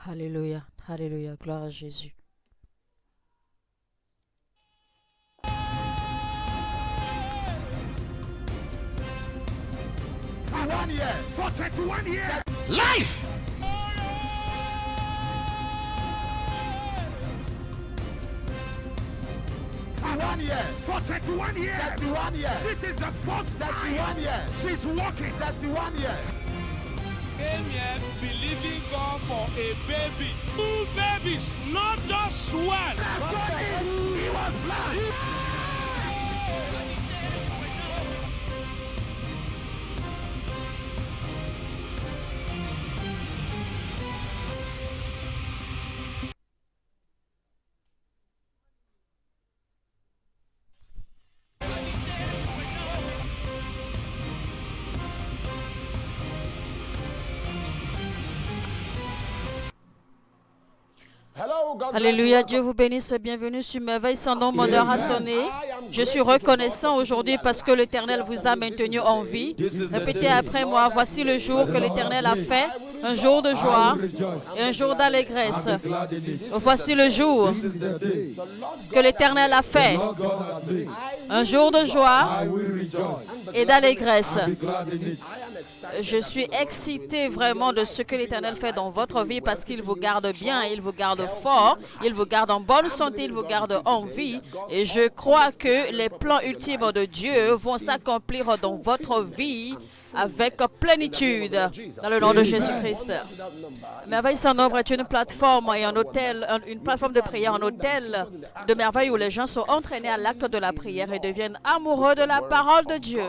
Alléluia, alléluia, gloire à Jésus. For 21 years. Life. For 31 years. 31 years. This is the first 31 years. She's walking. 31 years. Came here believing God for a baby. 2 babies, not just one. He was blind. Alléluia, Dieu vous bénisse, bienvenue sur Merveille sans nom, mon heure a sonné. Je suis reconnaissant aujourd'hui parce que l'Éternel vous a maintenu en vie. Répétez après moi, voici le jour que l'Éternel a fait, un jour de joie et un jour d'allégresse. Voici le jour que l'Éternel a fait, un jour de joie et d'allégresse. Je suis excité vraiment de ce que l'Éternel fait dans votre vie parce qu'il vous garde bien, il vous garde fort, il vous garde en bonne santé, il vous garde en vie. Et je crois que les plans ultimes de Dieu vont s'accomplir dans votre vie avec plénitude, dans le nom de Jésus-Christ. Merveille sans nombre est une plateforme et un hôtel, une plateforme de prière, un hôtel de merveille où les gens sont entraînés à l'acte de la prière et deviennent amoureux de la parole de Dieu.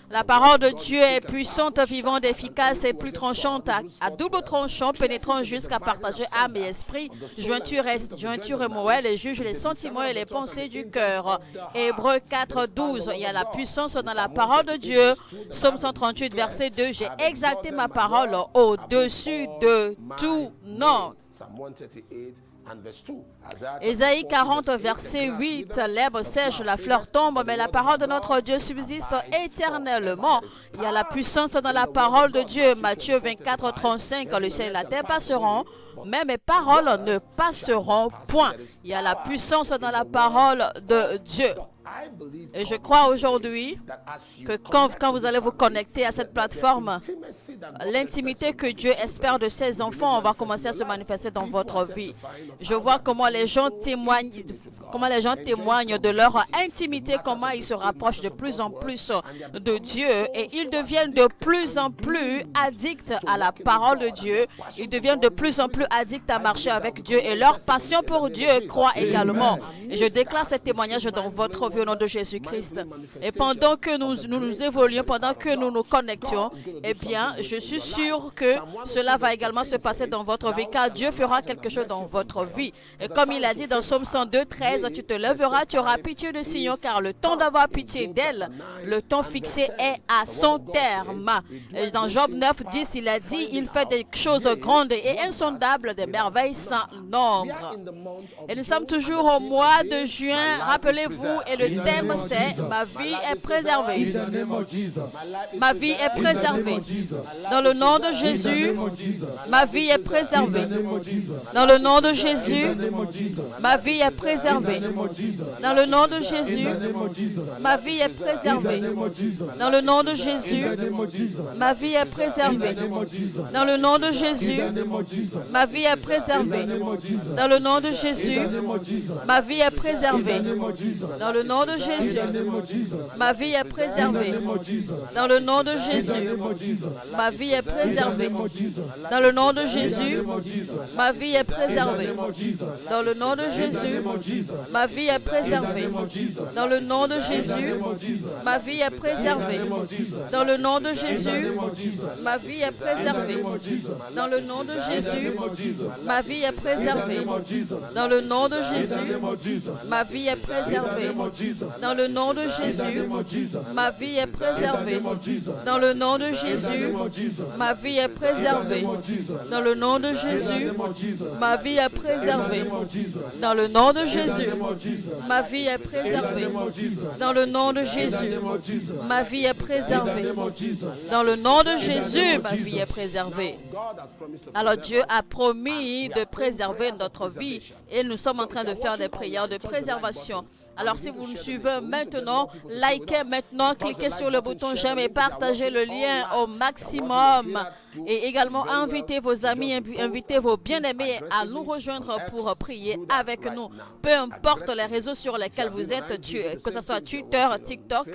La parole de Dieu est puissante, vivante, efficace et plus tranchante, à double tranchant, pénétrant jusqu'à partager âme et esprit, jointure et moelle, et juge les sentiments et les pensées du cœur. Hébreux 4, 12. Il y a la puissance dans la parole de Dieu. Psaume 138, verset 2. J'ai exalté ma parole au-dessus de tout nom. Ésaïe 40, verset 8, l'herbe sèche, la fleur tombe, mais la parole de notre Dieu subsiste éternellement. Il y a la puissance dans la parole de Dieu. Matthieu 24, 35, le ciel et la terre passeront, mais mes paroles ne passeront point. Il y a la puissance dans la parole de Dieu. Et je crois aujourd'hui que quand vous allez vous connecter à cette plateforme, l'intimité que Dieu espère de ses enfants va commencer à se manifester dans votre vie. Je vois comment les gens témoignent de leur intimité, comment ils se rapprochent de plus en plus de Dieu et ils deviennent de plus en plus addicts à la parole de Dieu. Ils deviennent de plus en plus addicts à marcher avec Dieu et leur passion pour Dieu croît également. Et je déclare ce témoignage dans votre vie au nom de Jésus-Christ. Et pendant que nous évoluons, pendant que nous nous connections, eh bien, je suis sûr que cela va également se passer dans votre vie, car Dieu fera quelque chose dans votre vie. Et comme il a dit dans Psaume 102, 13, tu te lèveras, tu auras pitié de Sion, car le temps d'avoir pitié d'elle, le temps fixé est à son terme. Et dans Job 9, 10, il a dit, il fait des choses grandes et insondables, des merveilles sans nombre. Et nous sommes toujours au mois de juin, rappelez-vous, et le thème c'est « Ma vie est préservée ». Ma vie est préservée. Dans le nom de Jésus, ma vie est préservée. Dans le nom de Jésus, ma vie est préservée. Dans le nom de Jésus, ma vie est préservée. Dans le nom de Jésus, ma vie est préservée. Dans le nom de Jésus, ma vie est préservée. Dans le nom de Jésus, ma vie est préservée. Dans le nom de Jésus, ma vie est préservée. Dans le nom de Jésus, ma vie est préservée. Dans le nom de Jésus, ma vie est préservée. Dans le nom de Jésus, ma vie est préservée. Dans le nom de Jésus, ma vie est préservée. Dans le nom de Jésus, ma vie est préservée. Dans le nom de Jésus, ma vie est préservée. Dans le nom de Jésus, ma vie est préservée. Dans le nom de Jésus, ma vie est préservée. Dans le nom de Jésus, ma vie est préservée. Dans le nom de Jésus, ma vie est préservée. Dans le nom de Jésus, ma vie est préservée. Dans le nom de Jésus, ma vie est préservée. Dans le nom de Jésus, ma vie est préservée. Alors Dieu a promis de préserver notre vie et nous sommes en train de faire des prières de préservation. Alors si vous nous suivez maintenant, likez maintenant, cliquez sur le bouton j'aime et partagez le lien au maximum. Et également invitez vos amis, invitez vos bien-aimés à nous rejoindre pour prier avec nous. Peu importe les réseaux sur lesquels vous êtes, que ce soit Twitter, TikTok,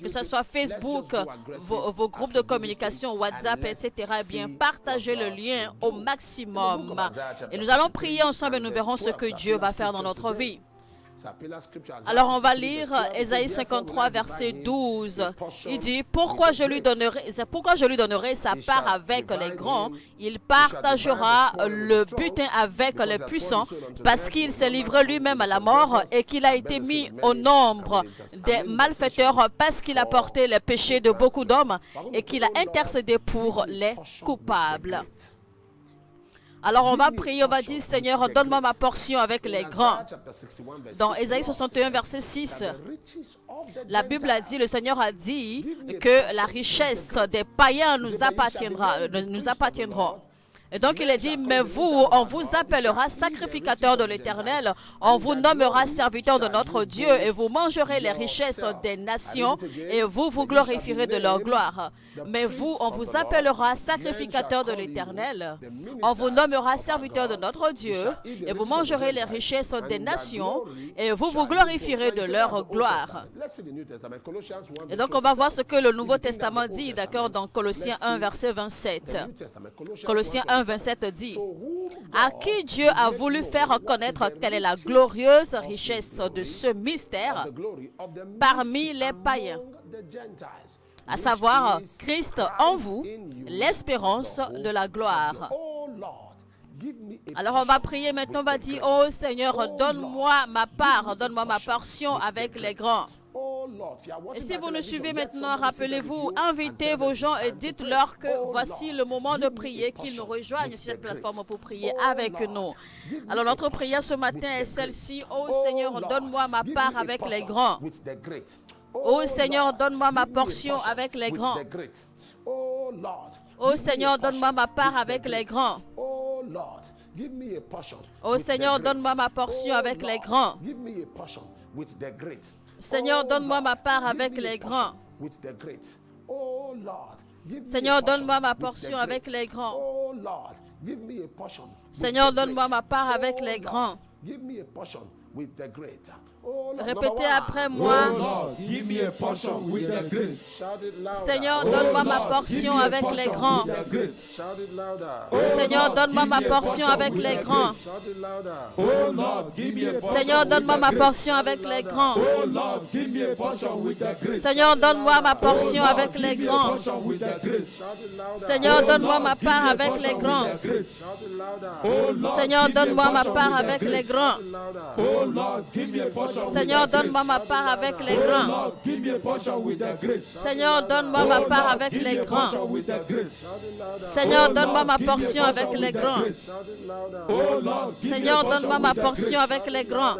que ce soit Facebook, vos groupes de communication, WhatsApp, etc. Eh bien, partagez le lien au maximum. Et nous allons prier ensemble et nous verrons ce que Dieu va faire dans notre vie. Alors on va lire Ésaïe 53 verset 12. Il dit pourquoi je lui donnerai sa part avec les grands, il partagera le butin avec les puissants, parce qu'il s'est livré lui-même à la mort et qu'il a été mis au nombre des malfaiteurs, parce qu'il a porté les péchés de beaucoup d'hommes et qu'il a intercédé pour les coupables. Alors on va prier, on va dire, Seigneur, donne-moi ma portion avec les grands. Dans Ésaïe 61, verset 6, la Bible a dit, le Seigneur a dit que la richesse des païens nous appartiendra. Et donc il est dit, mais vous, on vous appellera sacrificateur de l'Éternel, on vous nommera serviteur de notre Dieu, et vous mangerez les richesses des nations, et vous vous glorifierez de leur gloire. Mais vous, on vous appellera sacrificateur de l'Éternel, on vous nommera serviteur de notre Dieu, et vous mangerez les richesses des nations, et vous vous glorifierez de leur gloire. Et donc on va voir ce que le Nouveau Testament dit, d'accord, dans Colossiens 1, verset 27. Colossiens 1, 27 dit, à qui Dieu a voulu faire connaître quelle est la glorieuse richesse de ce mystère parmi les païens, à savoir Christ en vous, l'espérance de la gloire. Alors on va prier maintenant, on va dire, oh Seigneur, donne-moi ma part, donne-moi ma portion avec les grands. Et si vous nous suivez maintenant, rappelez-vous, invitez vos gens et dites-leur que voici le moment de prier, qu'ils nous rejoignent sur cette plateforme pour prier avec nous. Alors notre prière ce matin est celle-ci. Oh Seigneur, donne-moi ma part avec les grands. Oh Seigneur, donne-moi ma portion avec les grands. Oh Seigneur, donne-moi ma part avec les grands. Oh Seigneur, donne-moi ma portion avec les grands. Seigneur, donne-moi ma part avec les grands. Seigneur, donne-moi ma portion avec les grands. Seigneur, donne-moi ma part avec les grands. Répétez après moi. Seigneur, donne-moi ma portion avec les grands. Seigneur, donne-moi ma portion avec les grands. Seigneur, donne-moi ma portion avec les grands. Seigneur, donne-moi ma portion avec les grands. Seigneur, donne-moi ma part avec les grands. Seigneur, donne-moi ma part avec les grands. Seigneur, donne-moi ma part avec les grands. Seigneur, donne-moi ma part avec les grands. Seigneur, donne-moi ma portion avec les grands. Seigneur, donne-moi ma portion avec les grands.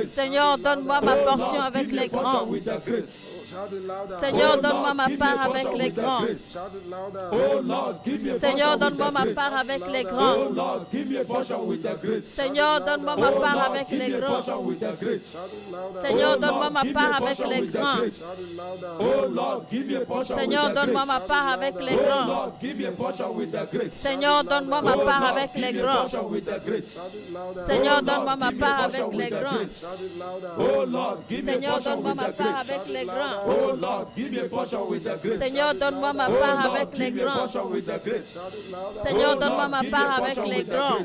Seigneur, donne-moi ma portion avec les grands. Seigneur, donne-moi ma part avec les grands. Seigneur, donne-moi ma part avec les grands. Seigneur, donne-moi ma part avec les grands. Seigneur, donne-moi ma part avec les grands. Seigneur, donne-moi ma part avec les grands. Seigneur, donne-moi ma part avec les grands. Seigneur, donne-moi ma part avec les grands. Seigneur, donne-moi ma part avec les grands. Oh Lord, give me a portion with the grace. Seigneur, donne-moi ma part avec les grands. Seigneur, donne-moi ma part avec les grands.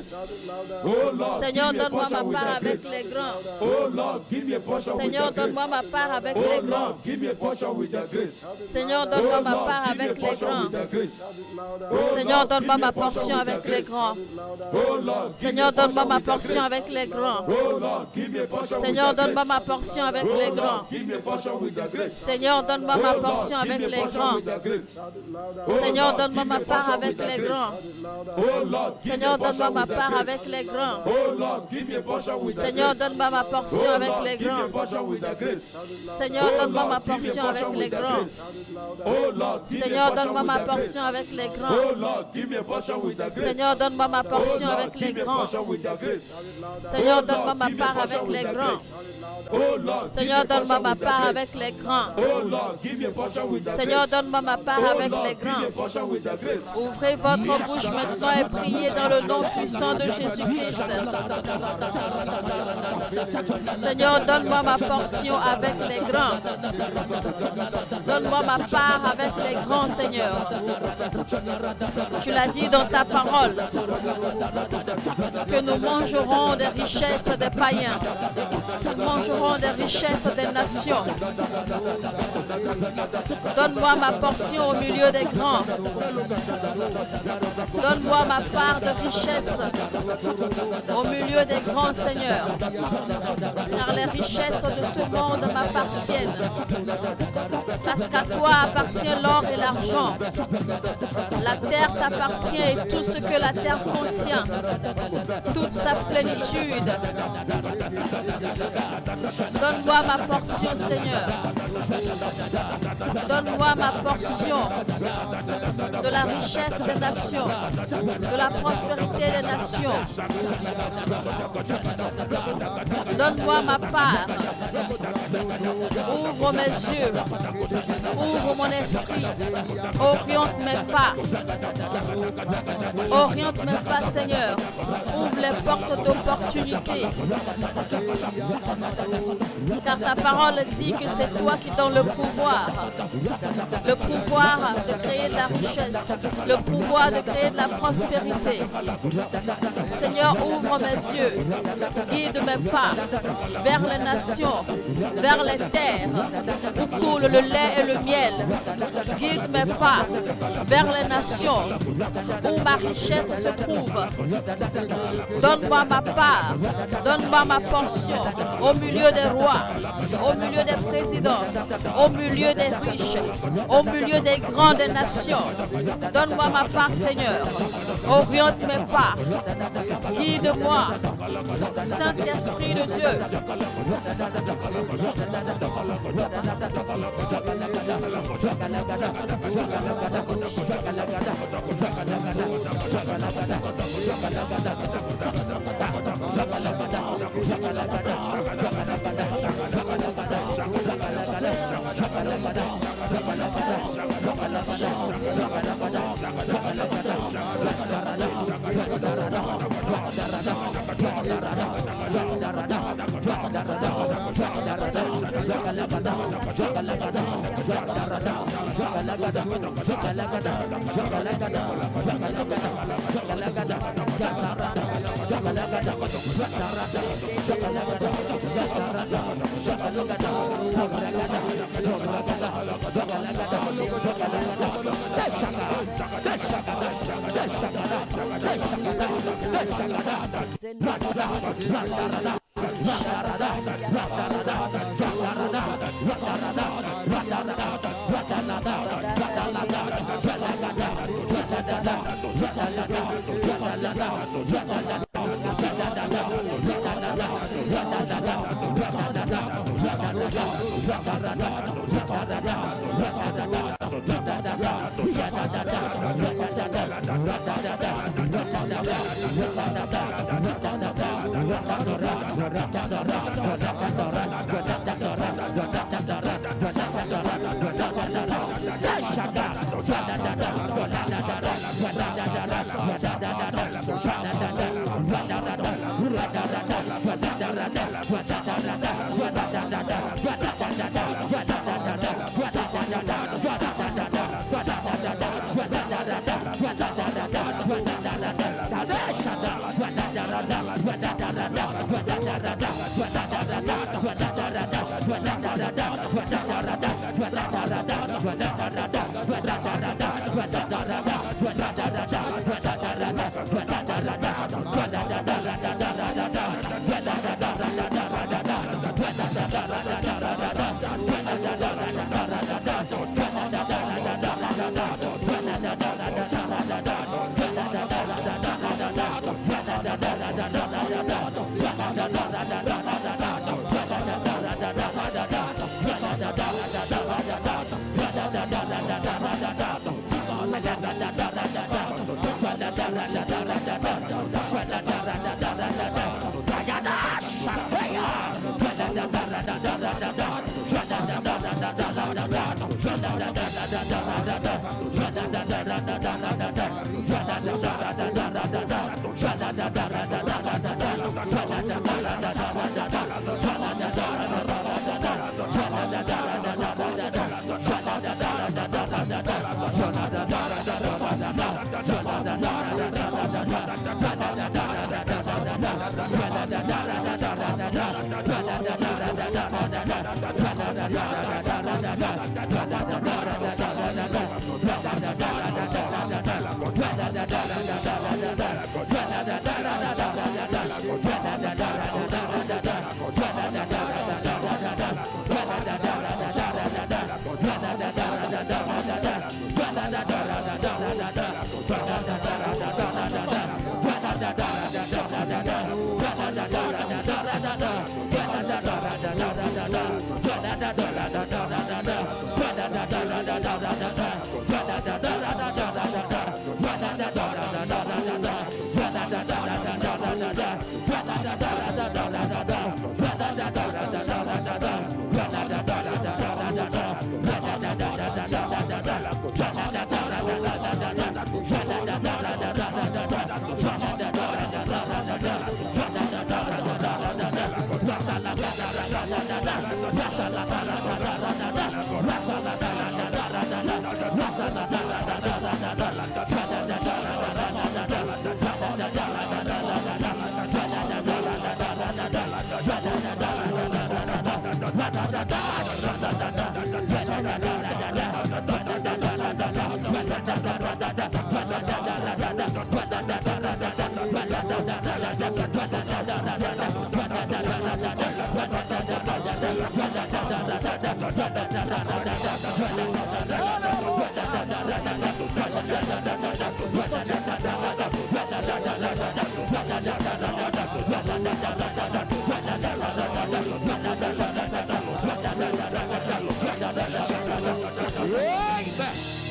Seigneur, donne-moi ma part avec les grands. Seigneur, donne-moi ma part avec les grands. Seigneur, donne-moi ma part avec les grands. Seigneur, donne-moi ma portion avec les grands. Seigneur, donne-moi ma portion avec les grands. Seigneur, donne-moi ma portion avec les grands. Seigneur, donne-moi ma portion avec les grands. Seigneur, donne-moi ma part avec les grands. Seigneur, donne-moi ma part avec les grands. Seigneur, donne-moi ma portion avec les grands. Seigneur, donne-moi ma portion avec les grands. Seigneur, donne-moi ma portion avec les grands. Seigneur, donne-moi ma portion avec les grands. Seigneur, donne-moi ma part avec les grands. Seigneur, donne-moi ma part avec les grands. Seigneur, donne-moi ma part avec les grands. Ouvrez votre bouche maintenant et priez dans le nom puissant de Jésus-Christ. Seigneur, donne-moi ma portion avec les grands. Donne-moi ma part avec les grands, Seigneur. Tu l'as dit dans ta parole que nous mangerons des richesses des païens. Nous mangerons des richesses des nations. Donne-moi ma portion au milieu des grands. Donne-moi ma part de richesse au milieu des grands, Seigneur. Car les richesses de ce monde m'appartiennent. Parce qu'à toi appartient l'or et l'argent. La terre t'appartient et tout ce que la terre contient. Toute sa plénitude. Donne-moi ma portion, Seigneur. Donne-moi ma portion de la richesse des nations, de la prospérité des nations. Donne-moi ma part. Ouvre mes yeux. Ouvre mon esprit. Oriente mes pas. Oriente mes pas, Seigneur. Ouvre les portes d'opportunité. Car ta parole dit que c'est toi qui donnes le pouvoir. Le pouvoir de créer de la richesse. Le pouvoir de créer de la prospérité. Seigneur, ouvre mes yeux. Guide mes pas vers les nations, vers les terres où coule le lait et le miel. Guide mes pas vers les nations où ma richesse se trouve. Donne-moi ma part. Donne-moi ma portion au milieu des rois, au milieu des présidents, au milieu des riches, au milieu des grandes nations. Donne-moi ma part, Seigneur. Oriente mes pas. Guide-moi. Saint-Esprit de Dieu.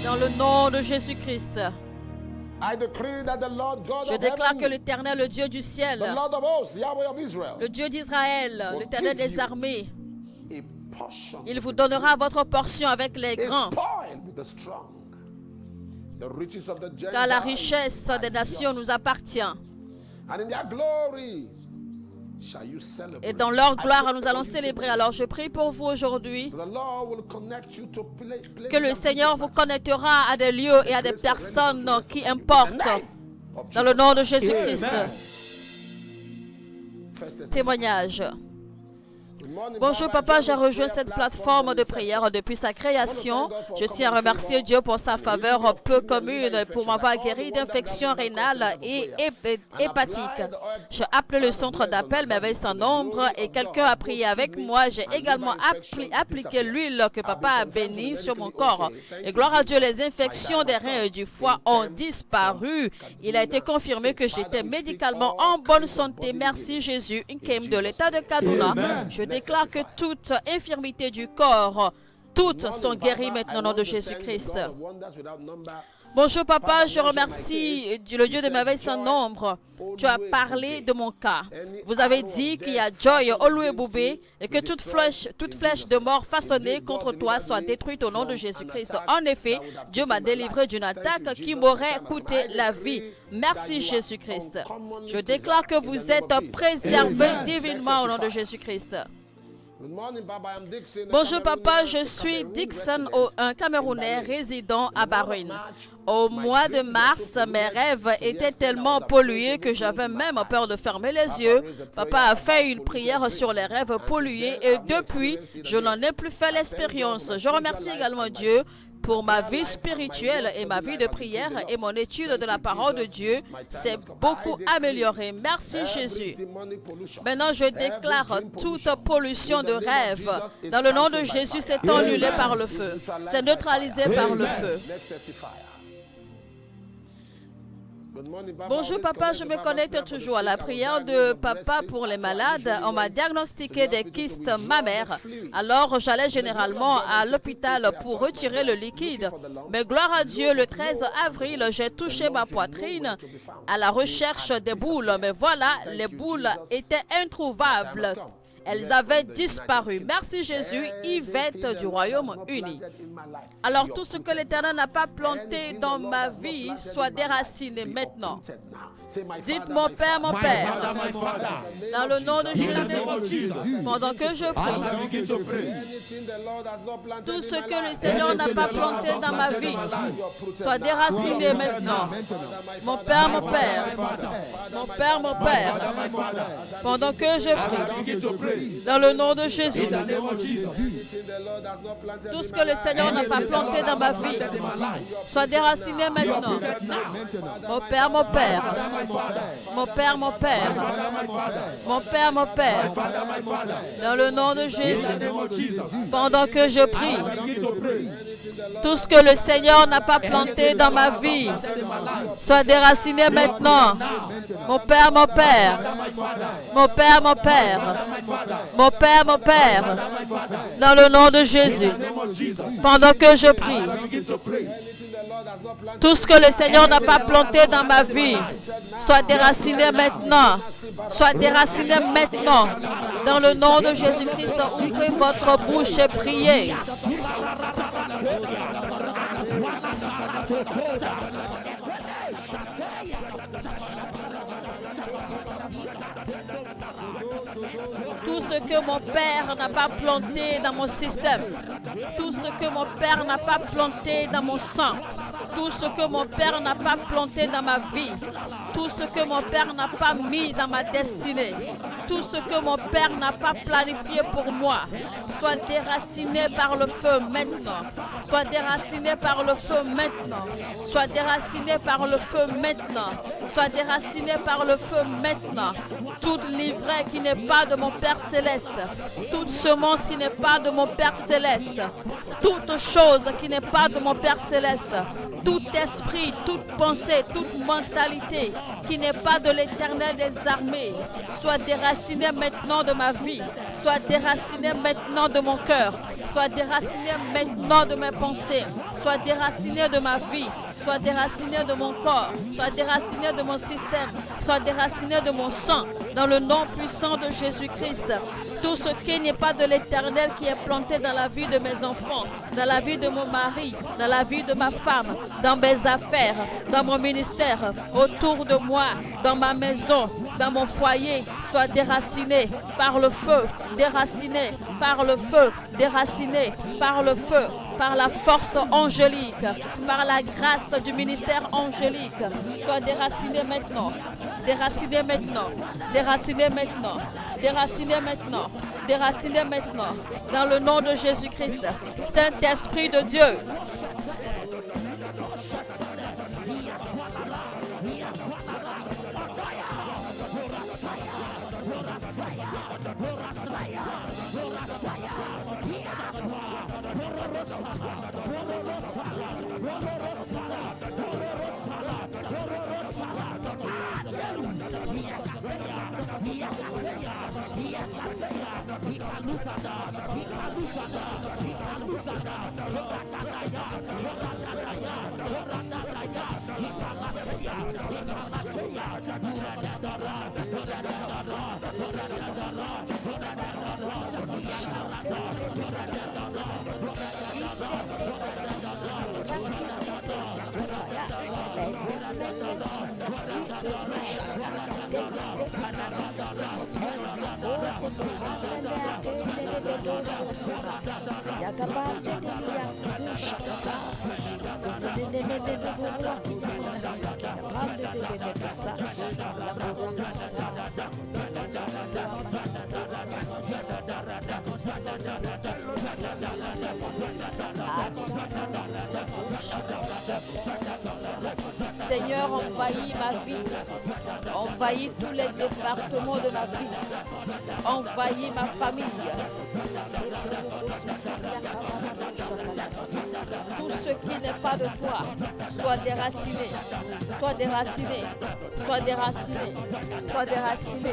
Dans le nom de Jésus-Christ, I decree that the Lord God je of déclare heaven, que l'Éternel, le Dieu du ciel, the Lord of hosts, Yahweh of Israel, le Dieu d'Israël, l'Éternel des armées, a portion il vous donnera votre portion avec les is grands, spoiled with the strong. The riches of the car la Gentiles richesse des nations nous appartient. and in their glory shall you celebrate. Et dans leur gloire, nous allons célébrer. Alors je prie pour vous aujourd'hui The Lord will connect you to places que le Seigneur vous connectera à des lieux et à des personnes qui importent. Dans le nom de Jésus-Christ. Témoignage. Bonjour papa, j'ai rejoint cette plateforme de prière depuis sa création. Je tiens à remercier Dieu pour sa faveur peu commune pour m'avoir guéri d'infections rénales et hépatiques. J'ai appelé le centre d'appel Merveille sans nombre et quelqu'un a prié avec moi. J'ai également appliqué l'huile que papa a bénie sur mon corps. Et gloire à Dieu, les infections des reins et du foie ont disparu. Il a été confirmé que j'étais médicalement en bonne santé. Merci Jésus. Nkem de l'État de Kaduna. Je déclare que toute infirmité du corps, toutes sont guéries maintenant au nom de Jésus-Christ. Bonjour papa, je remercie le Dieu de merveille sans nombre. Tu as parlé de mon cas. Vous avez dit qu'il y a Joy Oluebube et que toute flèche de mort façonnée contre toi soit détruite au nom de Jésus-Christ. En effet, Dieu m'a délivré d'une attaque qui m'aurait coûté la vie. Merci Jésus-Christ. Je déclare que vous êtes préservés divinement au nom de Jésus-Christ. Bonjour papa, je suis Dixon, un Camerounais résident à Bahreïn. Au mois de mars, mes rêves étaient tellement pollués que j'avais même peur de fermer les yeux. Papa a fait une prière sur les rêves pollués et depuis, je n'en ai plus fait l'expérience. Je remercie également Dieu pour ma vie spirituelle et ma vie de prière et mon étude de la parole de Dieu s'est beaucoup améliorée. Merci Jésus. Maintenant, je déclare toute pollution de rêve. Dans le nom de Jésus, c'est annulé par le feu. C'est neutralisé par le feu. Bonjour papa, je me connecte toujours à la prière de papa pour les malades. On m'a diagnostiqué des kystes mammaires. Alors j'allais généralement à l'hôpital pour retirer le liquide. Mais gloire à Dieu, le 13 avril, j'ai touché ma poitrine à la recherche des boules. Mais voilà, les boules étaient introuvables. Elles avaient disparu. Merci Jésus, Yvette du Royaume-Uni. Alors tout ce que l'Éternel n'a pas planté dans ma vie soit déraciné maintenant. Dites mon Père, dans le nom de Jésus, pendant que je prie, tout ce que le Seigneur n'a pas planté dans ma vie soit déraciné maintenant. Mon Père, pendant que je prie, dans le nom de Jésus, tout ce que le Seigneur n'a pas planté dans ma vie soit déraciné maintenant. Mon Père, dans le nom de Jésus, pendant que je prie, tout ce que le Seigneur n'a pas planté dans ma vie soit déraciné maintenant. Mon Père, dans le nom de Jésus, pendant que je prie, tout ce que le Seigneur n'a pas planté dans ma vie soit déraciné maintenant. Soit déraciné maintenant. Dans le nom de Jésus-Christ, ouvrez votre bouche et priez. Tout ce que mon Père n'a pas planté dans mon système, tout ce que mon Père n'a pas planté dans mon sang, tout ce que mon Père n'a pas planté dans ma vie, tout ce que mon Père n'a pas mis dans ma destinée, tout ce que mon Père n'a pas planifié pour moi, soit déraciné par le feu maintenant. Soit déraciné par le feu maintenant. Soit déraciné par le feu maintenant. Soit déraciné par le feu maintenant. Toute livrée qui n'est pas de mon Père céleste, toute semence qui n'est pas de mon Père céleste, toute chose qui n'est pas de mon Père céleste, tout esprit, toute pensée, toute mentalité qui n'est pas de l'Éternel des armées, soit déraciné maintenant de ma vie, soit déraciné maintenant de mon cœur, soit déraciné maintenant de mes pensées, soit déraciné de ma vie, soit déraciné de mon corps, soit déraciné de mon système, soit déraciné de mon sang, dans le nom puissant de Jésus-Christ. Tout ce qui n'est pas de l'Éternel qui est planté dans la vie de mes enfants, dans la vie de mon mari, dans la vie de ma femme, dans mes affaires, dans mon ministère, autour de moi, dans ma maison, dans mon foyer, soit déraciné par le feu, déraciné par le feu, déraciné par le feu, par la force angélique, par la grâce du ministère angélique, soit déraciné maintenant, déraciné maintenant, déraciné maintenant, déraciné maintenant, déraciné maintenant, dans le nom de Jésus-Christ. Saint-Esprit de Dieu, Seigneur, envahis ma vie, envahis tous les départements de ma vie, envahis ma famille. Tout ce qui n'est pas de toi soit déraciné, soit déraciné, soit déraciné, soit déraciné.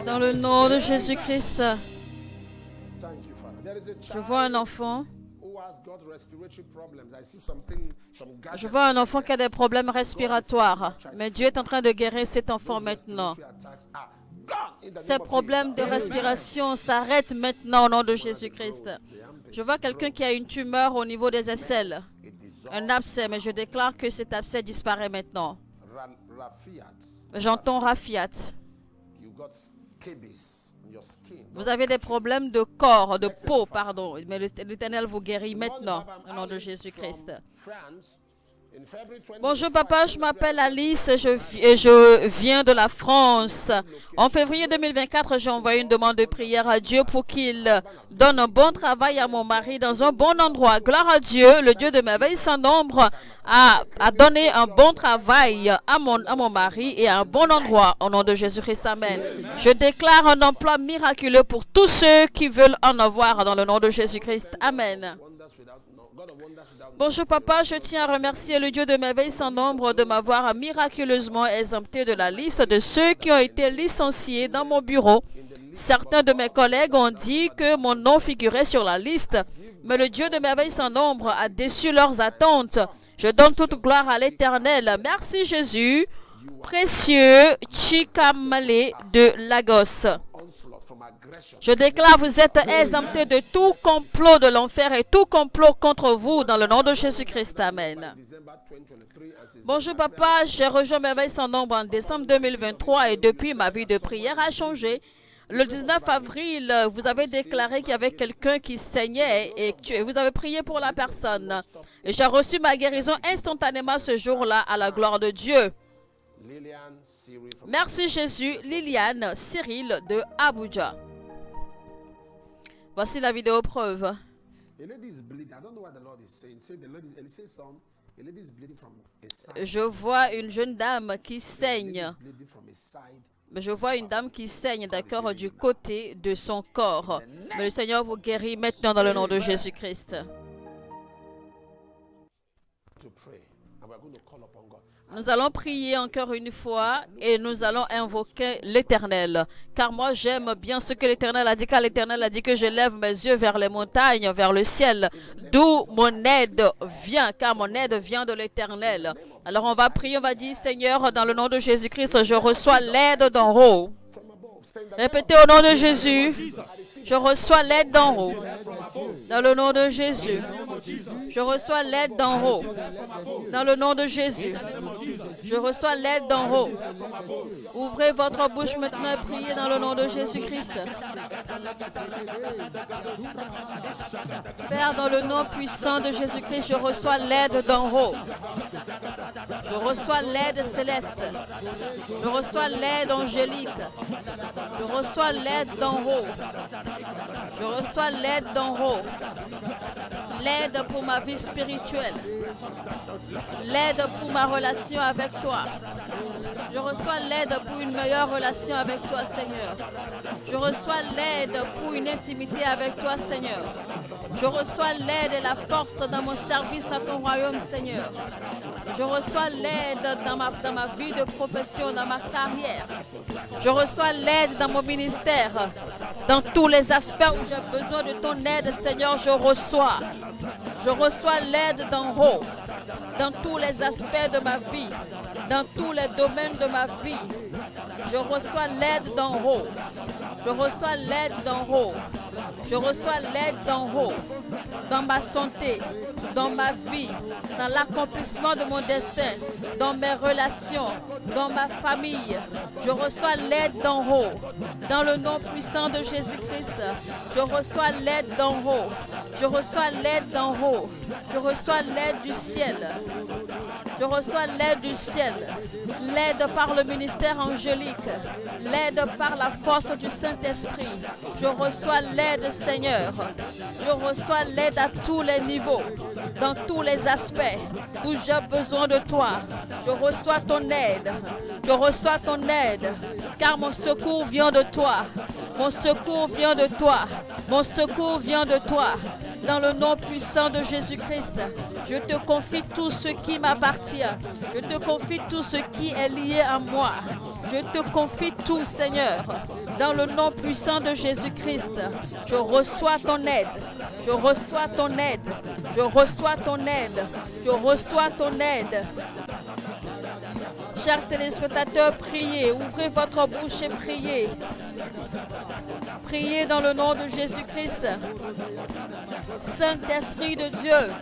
Dans le nom de Jésus-Christ, Thank you, Father. There is a je child vois un enfant. who has got respiratory problems. I see something, some Je gadgets vois un enfant qui a des problèmes respiratoires. Mais Dieu est en train de guérir cet enfant maintenant. attacks are gone in the Ces name of problèmes de respiration s'arrêtent maintenant au nom de Jésus-Christ. Je vois quelqu'un qui a une tumeur au niveau des aisselles. Un abcès, mais je déclare que cet abcès disparaît maintenant. Rafiat. J'entends Rafiat. You got scabies in your skin. Vous avez des problèmes de corps, de peau, pardon. Mais l'Éternel vous guérit maintenant au nom de Jésus-Christ. France, in February 20, Bonjour papa, je m'appelle Alice et je viens de la France. En février 2024, j'ai envoyé une demande de prière à Dieu pour qu'il donne un bon travail à mon mari dans un bon endroit. Gloire à Dieu, le Dieu de merveille sans nombre a donné un bon travail à mon mari et à un bon endroit au nom de Jésus-Christ. Amen. Je déclare un emploi miraculeux pour tous ceux qui veulent en avoir dans le nom de Jésus-Christ. Amen. wonders without no, God of wonders without Bonjour papa, je tiens à remercier le Dieu de merveille sans nombre de m'avoir miraculeusement exempté de la liste de ceux qui ont été licenciés dans mon bureau. Certains de mes collègues ont dit que mon nom figurait sur la liste, mais le Dieu de merveille sans nombre a déçu leurs attentes. Je donne toute gloire à l'Éternel. Merci Jésus, précieux Chikamale de Lagos. onslaught from aggression. Je déclare, vous êtes exemptés de tout complot de l'enfer et tout complot contre vous dans le nom de Jésus-Christ. Amen. December 2023 and since Bonjour papa, j'ai rejoint Merveille sans nombre en décembre 2023 et depuis ma vie de prière a changé. Le 19 avril, vous avez déclaré qu'il y avait quelqu'un qui saignait et vous avez prié pour la personne. Et j'ai reçu ma guérison instantanément ce jour-là à la gloire de Dieu. Lillian Siri from Merci Jésus, Liliane Cyril de Abuja. Voici la vidéo preuve. a lady is bleeding. I don't know what the Lord is saying. Say the Lord is, and he says some. A lady is bleeding from a side. Je vois une jeune dame qui saigne. Bleeding from a side. Je vois une dame qui saigne, d'accord, du côté de son corps. Mais le Seigneur vous guérit maintenant dans le nom de Jésus-Christ. To pray, and we're going to call upon God. Nous allons prier encore une fois et nous allons invoquer l'Éternel. Car moi, j'aime bien ce que l'Éternel a dit, car l'Éternel a dit que je lève mes yeux vers les montagnes, vers le ciel, d'où mon aide vient, car mon aide vient de l'Éternel. Alors on va prier, on va dire, Seigneur, dans le nom de Jésus-Christ, je reçois l'aide d'en haut. Répétez au nom de Jésus, je reçois l'aide d'en haut. Dans le nom de Jésus, je reçois l'aide d'en haut. Dans le nom de Jésus, je reçois l'aide d'en haut. Ouvrez votre bouche maintenant et priez dans le nom de Jésus-Christ. Père, dans le nom puissant de Jésus-Christ, je reçois l'aide d'en haut. Je reçois l'aide céleste. Je reçois l'aide angélique. Je reçois l'aide d'en haut. Je reçois l'aide d'en haut. L'aide pour ma vie spirituelle. L'aide pour ma relation avec toi. Je reçois l'aide pour une meilleure relation avec toi, Seigneur. Je reçois l'aide pour une intimité avec toi, Seigneur. Je reçois l'aide et la force dans mon service à ton royaume, Seigneur. Je reçois l'aide dans ma vie de profession, dans ma carrière. Je reçois l'aide dans mon ministère. Dans tous les aspects où j'ai besoin de ton aide, Seigneur, je reçois. Je reçois l'aide d'en haut. Dans tous les aspects de ma vie. Dans tous les domaines de ma vie. Je reçois l'aide d'en haut. Je reçois l'aide d'en haut. Je reçois l'aide d'en haut. Dans ma santé, dans ma vie, dans l'accomplissement de mon destin, dans mes relations, dans ma famille. Je reçois l'aide d'en haut. Dans le nom puissant de Jésus-Christ, je reçois l'aide d'en haut. Je reçois l'aide d'en haut. Je reçois l'aide du ciel. Je reçois l'aide du ciel. L'aide par le ministère angélique. L'aide par la force du Saint-Esprit. Je reçois l'aide, Seigneur. Je reçois l'aide à tous les niveaux, dans tous les aspects où j'ai besoin de toi. Je reçois ton aide. Je reçois ton aide, car mon secours vient de toi. Mon secours vient de toi. Mon secours vient de toi. Dans le nom puissant de Jésus-Christ, je te confie tout ce qui m'appartient. Je te confie tout ce qui est lié à moi. Je te confie tout, Seigneur. Dans le nom puissant de Jésus-Christ, je reçois ton aide. Je reçois ton aide. Je reçois ton aide. Je reçois ton aide. Chers téléspectateurs, priez. Ouvrez votre bouche et priez. Priez dans le nom de Jésus-Christ. Saint-Esprit de Dieu.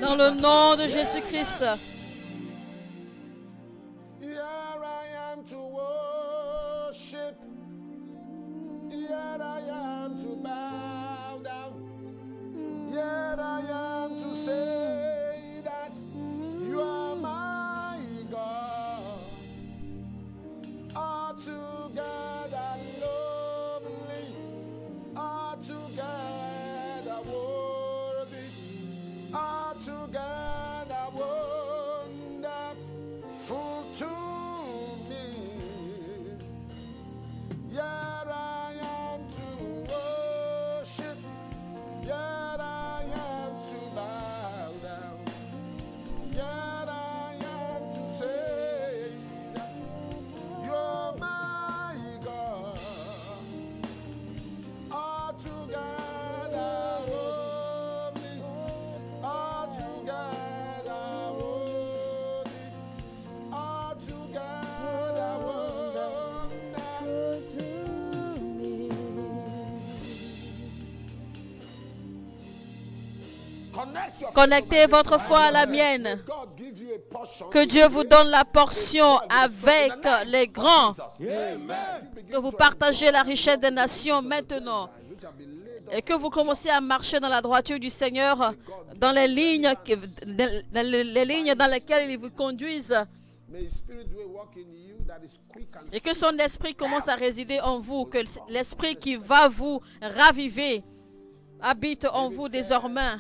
Dans le nom de Jésus-Christ. Here I am to worship. Here I am to bow down. Here I am to say that you are my God. Altogether lovely, altogether worthy, altogether wonderful to me. Here I am to worship. Here I am to bow down. Here I am to say that you're my God. Altogether lovely, altogether worthy, altogether wonderful to me. Connectez votre foi à la mienne. Que Dieu vous donne la portion avec les grands. Que vous partagez la richesse des nations maintenant. Et que vous commencez à marcher dans la droiture du Seigneur, dans les lignes dans lesquelles il vous conduise. Et que son esprit commence à résider en vous. Que l'esprit qui va vous raviver habite en vous désormais.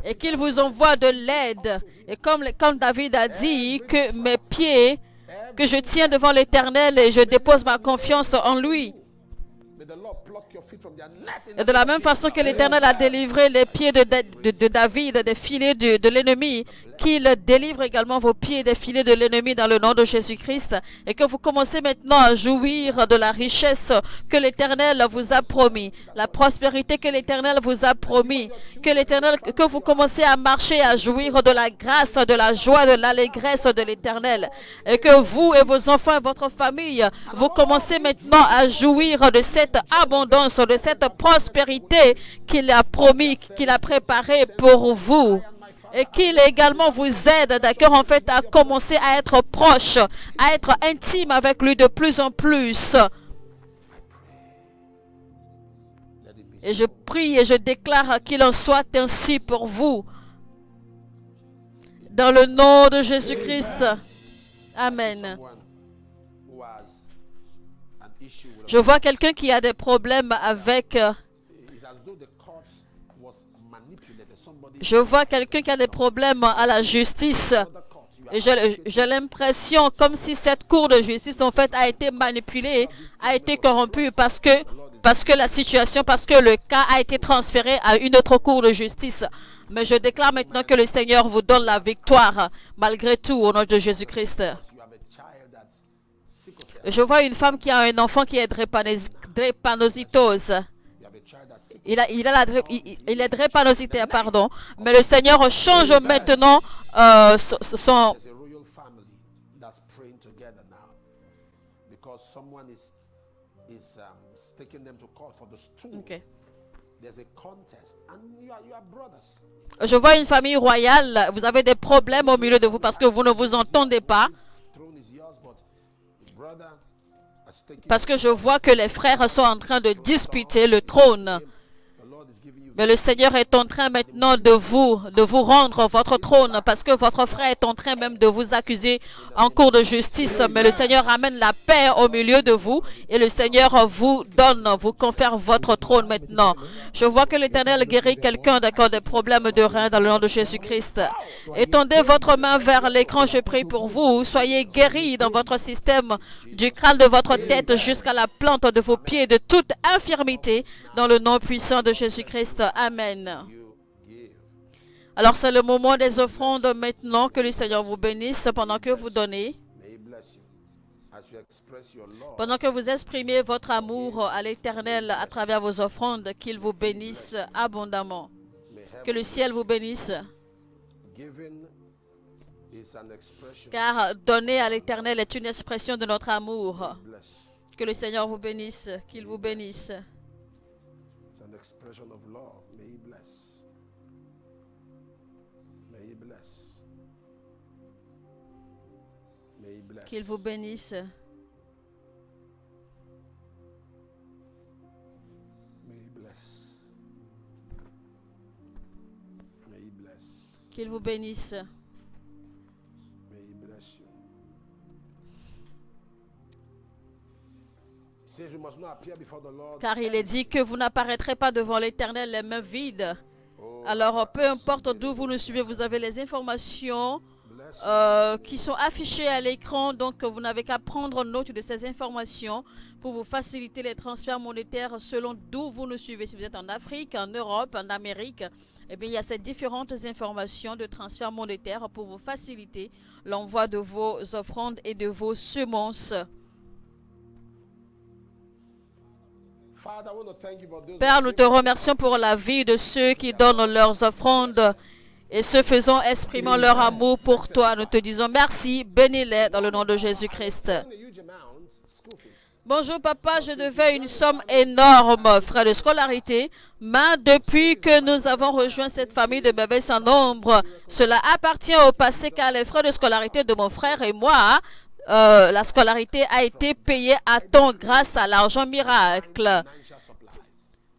Et qu'il vous envoie de l'aide. Et comme David a dit, que mes pieds, que je tiens devant l'Éternel et je dépose ma confiance en lui. Et de la même façon que l'Éternel a délivré les pieds de David des filets de l'ennemi, qu'il délivre également vos pieds des filets de l'ennemi dans le nom de Jésus-Christ. Et que vous commencez maintenant à jouir de la richesse que l'Éternel vous a promis, la prospérité que l'Éternel vous a promis, que vous commencez à marcher, à jouir de la grâce, de la joie, de l'allégresse de l'Éternel. Et que vous et vos enfants et votre famille, vous commencez maintenant à jouir de cette abondance, de cette prospérité qu'il a promis, qu'il a préparée pour vous. Et qu'il également vous aide, d'accord, en fait, à commencer à être proche, à être intime avec lui de plus en plus. Et je prie et je déclare qu'il en soit ainsi pour vous. Dans le nom de Jésus-Christ. Amen. Je vois quelqu'un qui a des problèmes avec... Je vois quelqu'un qui a des problèmes à la justice. Et j'ai l'impression comme si cette cour de justice en fait a été manipulée, a été corrompue parce que le cas a été transféré à une autre cour de justice. Mais je déclare maintenant que le Seigneur vous donne la victoire malgré tout au nom de Jésus-Christ. Je vois une femme qui a un enfant qui est drépanocytose. Il est drépanocytaire, pardon. Mais le Seigneur change maintenant son... There's a royal family that's praying together now because someone is taking them to court for the stool. Okay. There's a contest, and you are brothers. Je vois une famille royale. Vous avez des problèmes au milieu de vous parce que vous ne vous entendez pas. Throne is yours, but the brother has taken. Parce que je vois que les frères sont en train de disputer le trône. The Lord is giving you. Mais le Seigneur est en train maintenant de vous rendre votre trône parce que votre frère est en train même de vous accuser en cour de justice. Mais le Seigneur amène la paix au milieu de vous et le Seigneur vous confère votre trône maintenant. Je vois que l'Éternel guérit quelqu'un d'accord des problèmes de rein dans le nom de Jésus-Christ. Étendez votre main vers l'écran, je prie pour vous. Soyez guéris dans votre système du crâne de votre tête jusqu'à la plante de vos pieds de toute infirmité dans le nom puissant de Jésus-Christ. Amen. Alors c'est le moment des offrandes maintenant. Que le Seigneur vous bénisse pendant que vous donnez. May He bless you as you express your love. Pendant que vous exprimez votre amour à l'Éternel à travers vos offrandes, qu'il vous bénisse abondamment. Que le ciel vous bénisse. Giving is an expression. Car donner à l'Éternel est une expression de notre amour. Bless. Que le Seigneur vous bénisse, qu'il vous bénisse. It's an expression of love. May He bless. May He bless. May He bless. Qu'il vous bénisse. May He bless. May He bless. Qu'il vous bénisse. May He bless you. He says you must not appear before the Lord. Car il est dit que vous n'apparaîtrez pas devant l'Éternel les mains vides. Alors, peu importe d'où vous nous suivez, vous avez les informations qui sont affichées à l'écran. Donc, vous n'avez qu'à prendre note de ces informations pour vous faciliter les transferts monétaires selon d'où vous nous suivez. Si vous êtes en Afrique, en Europe, en Amérique, eh bien, il y a ces différentes informations de transferts monétaires pour vous faciliter l'envoi de vos offrandes et de vos semences. Father, I want to thank you for those. Père, nous te remercions pour la vie de ceux qui donnent leurs offrandes et ce faisant exprimant leur amour pour toi. Nous te disons merci, bénis-les dans le nom de Jésus-Christ. A huge amount school fees. Bonjour papa, je devais une somme énorme, frais de scolarité, mais depuis que nous avons rejoint cette famille de bébés sans nombre, cela appartient au passé car les frais de scolarité de mon frère et moi, la scolarité a été payée à temps grâce à l'argent miracle. Financial supplies.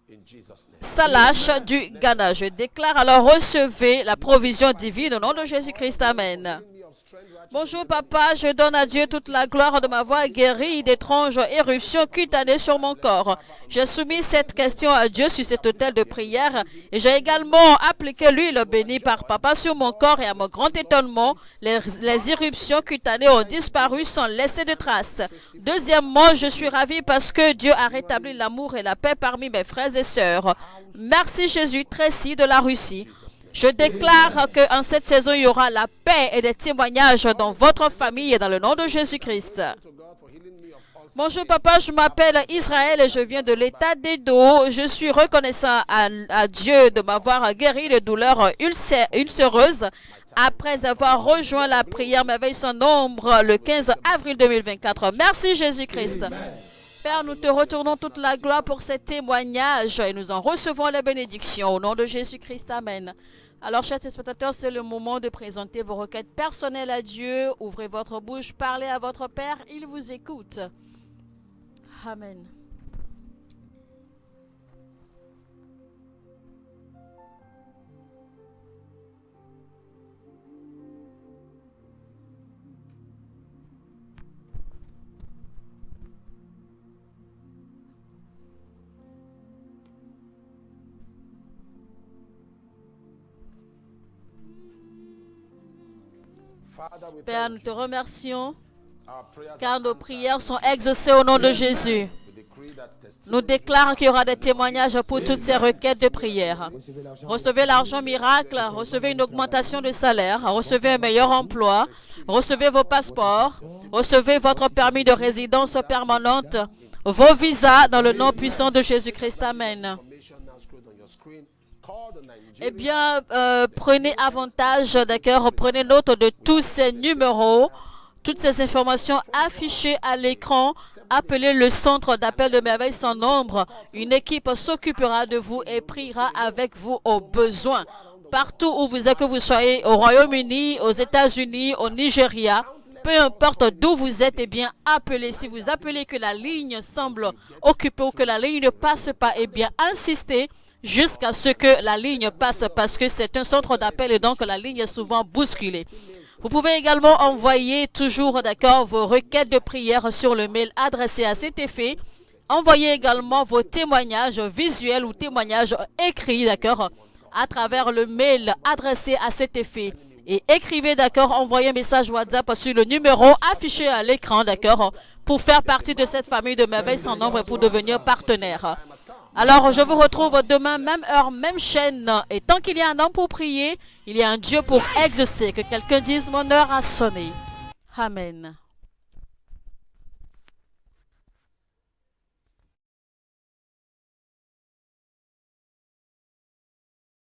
In Jesus' name. Salash du Ghana. Je déclare alors recevez la provision divine au nom de Jésus-Christ. Amen. Me of strength right. Bonjour papa, je donne à Dieu toute la gloire de m'avoir guéri d'étranges éruptions cutanées sur mon corps. J'ai soumis cette question à Dieu sur cet autel de prière et j'ai également appliqué l'huile bénie par papa sur mon corps et à mon grand étonnement, les éruptions cutanées ont disparu sans laisser de traces. Deuxièmement, je suis ravie parce que Dieu a rétabli l'amour et la paix parmi mes frères et sœurs. Merci Jésus, Tracy de la Russie. Je déclare qu'en cette saison, il y aura la paix et des témoignages dans votre famille et dans le nom de Jésus-Christ. To God for healing me of all. Bonjour papa, je m'appelle Israël et je viens de l'état d'Edo. Je suis reconnaissant à Dieu de m'avoir guéri de douleurs ulcéreuses après avoir rejoint la prière merveille sans nombre le 15 avril 2024. Merci Jésus-Christ. Père, nous te retournons toute la gloire pour ces témoignages et nous en recevons les bénédictions au nom de Jésus-Christ. Amen. Alors, chers spectateurs, c'est le moment de présenter vos requêtes personnelles à Dieu. Ouvrez votre bouche, parlez à votre Père, il vous écoute. Amen. Père, nous te remercions car nos prières sont exaucées au nom de Jésus. Nous déclarons qu'il y aura des témoignages pour toutes ces requêtes de prière. Recevez l'argent miracle, recevez une augmentation de salaire, recevez un meilleur emploi, recevez vos passeports, recevez votre permis de résidence permanente, vos visas dans le nom puissant de Jésus-Christ. Amen. Eh bien, prenez avantage, d'accord, prenez note de tous ces numéros, toutes ces informations affichées à l'écran. Appelez le centre d'appel de merveille sans nombre. Une équipe s'occupera de vous et priera avec vous au besoin. Partout où vous êtes, que vous soyez au Royaume-Uni, aux États-Unis, au Nigeria, peu importe d'où vous êtes, eh bien, appelez. Si vous appelez que la ligne semble occupée ou que la ligne ne passe pas, eh bien, insistez jusqu'à ce que la ligne passe parce que c'est un centre d'appel et donc la ligne est souvent bousculée. Vous pouvez également envoyer toujours, d'accord, vos requêtes de prière sur le mail adressé à cet effet. Envoyez également vos témoignages visuels ou témoignages écrits, d'accord, à travers le mail adressé à cet effet. Et écrivez, d'accord, envoyez un message WhatsApp sur le numéro affiché à l'écran, d'accord, pour faire partie de cette famille de merveilles sans nombre et pour devenir partenaire. Alors, je vous retrouve demain, même heure, même chaîne. Et tant qu'il y a un homme pour prier, il y a un Dieu pour exaucer. Que quelqu'un dise, mon heure a sonné. Amen.